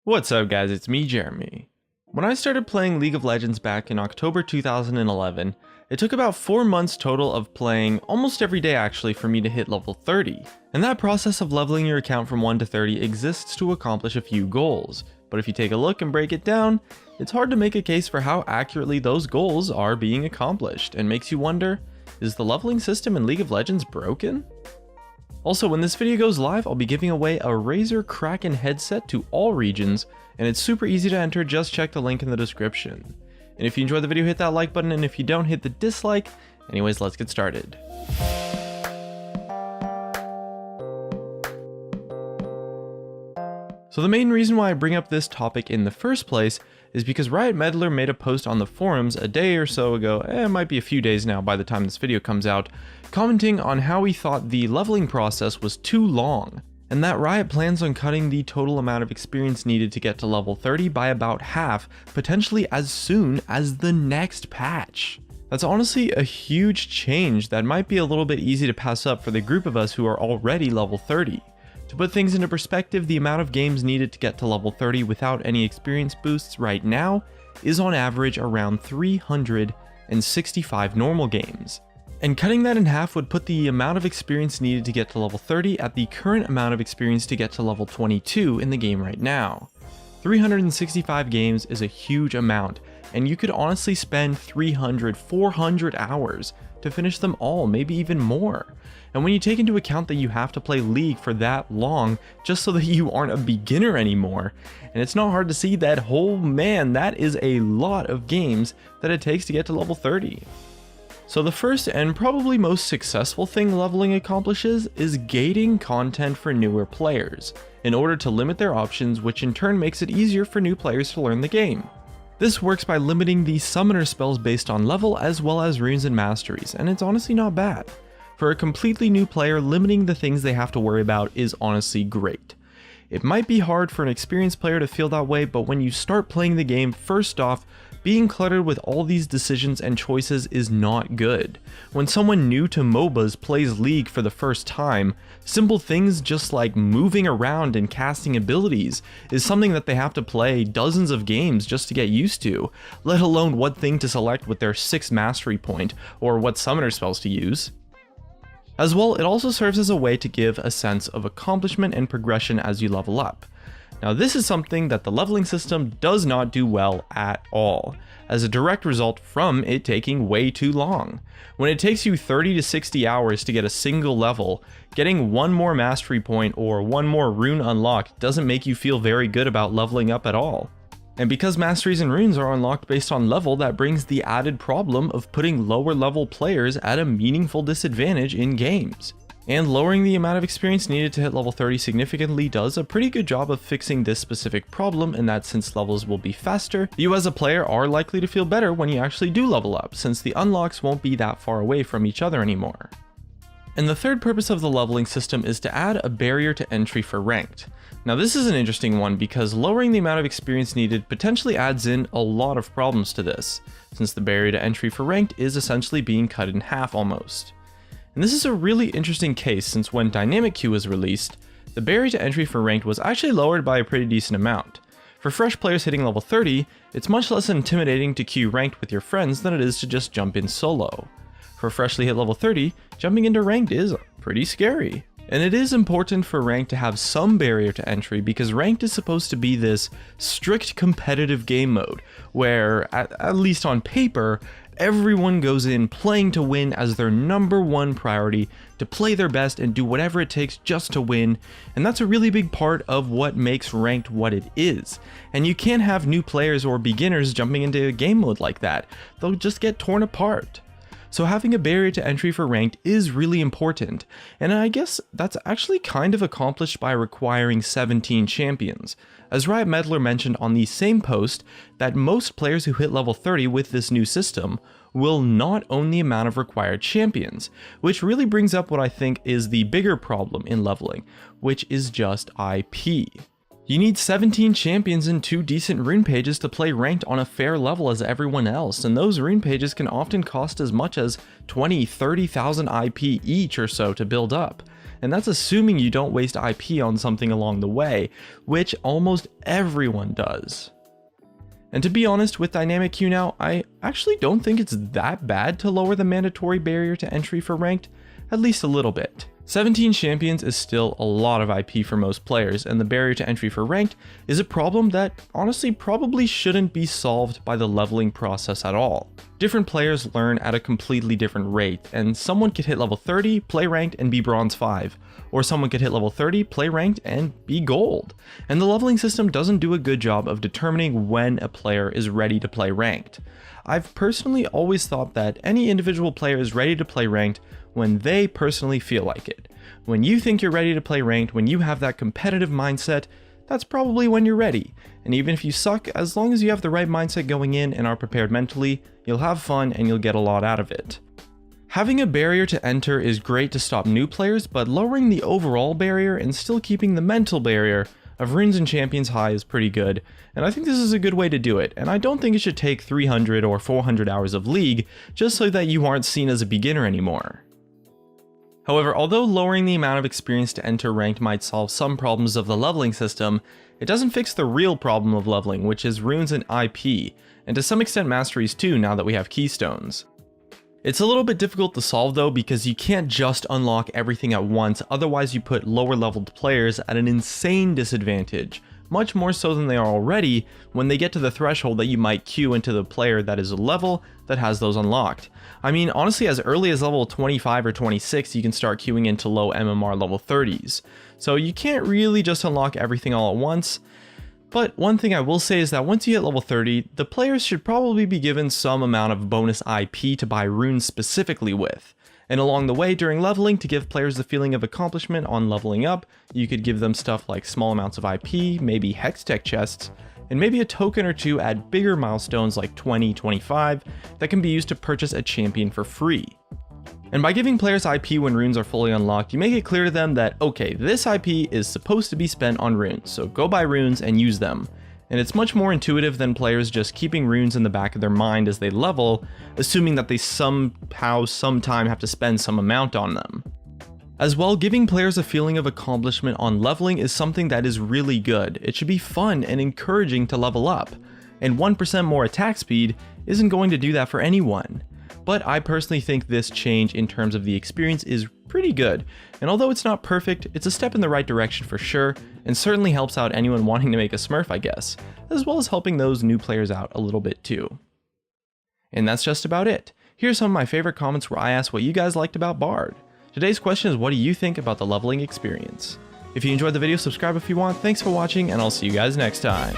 What's up guys, it's me Jeremy. When I started playing League of Legends back in October 2011, it took about 4 months total of playing almost every day actually for me to hit level 30. And that process of leveling your account from 1 to 30 exists to accomplish a few goals. But if you take a look and break it down, it's hard to make a case for how accurately those goals are being accomplished, and makes you wonder, is the leveling system in League of Legends broken? Also, when this video goes live, I'll be giving away a Razer Kraken headset to all regions, and it's super easy to enter, just check the link in the description. And if you enjoyed the video, hit that like button, and if you don't, hit the dislike. Anyways, let's get started. So the main reason why I bring up this topic in the first place is because Riot Meddler made a post on the forums a day or so ago, it might be a few days now by the time this video comes out, commenting on how he thought the leveling process was too long, and that Riot plans on cutting the total amount of experience needed to get to level 30 by about half, potentially as soon as the next patch. That's honestly a huge change that might be a little bit easy to pass up for the group of us who are already level 30. To put things into perspective, the amount of games needed to get to level 30 without any experience boosts right now is on average around 365 normal games. And cutting that in half would put the amount of experience needed to get to level 30 at the current amount of experience to get to level 22 in the game right now. 365 games is a huge amount, and you could honestly spend 300, 400 hours to finish them all, maybe even more. And when you take into account that you have to play League for that long just so that you aren't a beginner anymore, and it's not hard to see that, oh man, that is a lot of games that it takes to get to level 30. So the first and probably most successful thing leveling accomplishes is gating content for newer players, in order to limit their options, which in turn makes it easier for new players to learn the game. This works by limiting the summoner spells based on level as well as runes and masteries, and it's honestly not bad. For a completely new player, limiting the things they have to worry about is honestly great. It might be hard for an experienced player to feel that way, but when you start playing the game, first off, being cluttered with all these decisions and choices is not good. When someone new to MOBAs plays League for the first time, simple things just like moving around and casting abilities is something that they have to play dozens of games just to get used to, let alone what thing to select with their 6th mastery point, or what summoner spells to use. As well, it also serves as a way to give a sense of accomplishment and progression as you level up. Now this is something that the leveling system does not do well at all, as a direct result from it taking way too long. When it takes you 30 to 60 hours to get a single level, getting one more mastery point or one more rune unlocked doesn't make you feel very good about leveling up at all. And because masteries and runes are unlocked based on level, that brings the added problem of putting lower level players at a meaningful disadvantage in games. And lowering the amount of experience needed to hit level 30 significantly does a pretty good job of fixing this specific problem, in that since levels will be faster, you as a player are likely to feel better when you actually do level up, since the unlocks won't be that far away from each other anymore. And the third purpose of the leveling system is to add a barrier to entry for ranked. Now this is an interesting one because lowering the amount of experience needed potentially adds in a lot of problems to this, since the barrier to entry for ranked is essentially being cut in half almost. And this is a really interesting case, since when Dynamic Queue was released, the barrier to entry for ranked was actually lowered by a pretty decent amount. For fresh players hitting level 30, it's much less intimidating to queue ranked with your friends than it is to just jump in solo. For freshly hit level 30, jumping into ranked is pretty scary. And it is important for ranked to have some barrier to entry, because ranked is supposed to be this strict competitive game mode, where, at least on paper, everyone goes in playing to win as their #1 priority, to play their best and do whatever it takes just to win, and that's a really big part of what makes ranked what it is. And you can't have new players or beginners jumping into a game mode like that, they'll just get torn apart. So having a barrier to entry for ranked is really important, and I guess that's actually kind of accomplished by requiring 17 champions, as Riot Meddler mentioned on the same post that most players who hit level 30 with this new system will not own the amount of required champions, which really brings up what I think is the bigger problem in leveling, which is just IP. You need 17 champions and 2 decent rune pages to play ranked on a fair level as everyone else, and those rune pages can often cost as much as 20,000-30,000 IP each or so to build up. and that's assuming you don't waste IP on something along the way, which almost everyone does. And to be honest, with dynamic queue now, I actually don't think it's that bad to lower the mandatory barrier to entry for ranked, at least a little bit. 17 champions is still a lot of IP for most players, and the barrier to entry for ranked is a problem that honestly probably shouldn't be solved by the leveling process at all. Different players learn at a completely different rate, and someone could hit level 30, play ranked, and be bronze 5, or someone could hit level 30, play ranked, and be gold. And the leveling system doesn't do a good job of determining when a player is ready to play ranked. I've personally always thought that any individual player is ready to play ranked when they personally feel like it. When you think you're ready to play ranked, when you have that competitive mindset, that's probably when you're ready. And even if you suck, as long as you have the right mindset going in and are prepared mentally, you'll have fun and you'll get a lot out of it. Having a barrier to enter is great to stop new players, but lowering the overall barrier and still keeping the mental barrier of runes and champions high is pretty good, and I think this is a good way to do it, and I don't think it should take 300 or 400 hours of League just so that you aren't seen as a beginner anymore. However, although lowering the amount of experience to enter ranked might solve some problems of the leveling system, it doesn't fix the real problem of leveling, which is runes and IP, and to some extent masteries too now that we have keystones. It's a little bit difficult to solve though, because you can't just unlock everything at once, otherwise you put lower leveled players at an insane disadvantage, much more so than they are already when they get to the threshold that you might queue into the player that is a level that has those unlocked. I mean, honestly, as early as level 25 or 26, you can start queuing into low MMR level 30s. So you can't really just unlock everything all at once. But one thing I will say is that once you hit level 30, the players should probably be given some amount of bonus IP to buy runes specifically with. And along the way during leveling, to give players the feeling of accomplishment on leveling up, you could give them stuff like small amounts of IP, maybe Hextech chests, and maybe a token or two at bigger milestones like 20, 25 that can be used to purchase a champion for free. And by giving players IP when runes are fully unlocked, you make it clear to them that, okay, this IP is supposed to be spent on runes, so go buy runes and use them. And it's much more intuitive than players just keeping runes in the back of their mind as they level, assuming that they somehow, sometime have to spend some amount on them. As well, giving players a feeling of accomplishment on leveling is something that is really good. It should be fun and encouraging to level up, and 1% more attack speed isn't going to do that for anyone. But I personally think this change in terms of the experience is pretty good, and although it's not perfect, it's a step in the right direction for sure, and certainly helps out anyone wanting to make a Smurf, I guess, as well as helping those new players out a little bit too. And that's just about it. Here's some of my favorite comments where I asked what you guys liked about Bard. Today's question is, what do you think about the leveling experience? If you enjoyed the video, subscribe if you want. Thanks for watching, and I'll see you guys next time.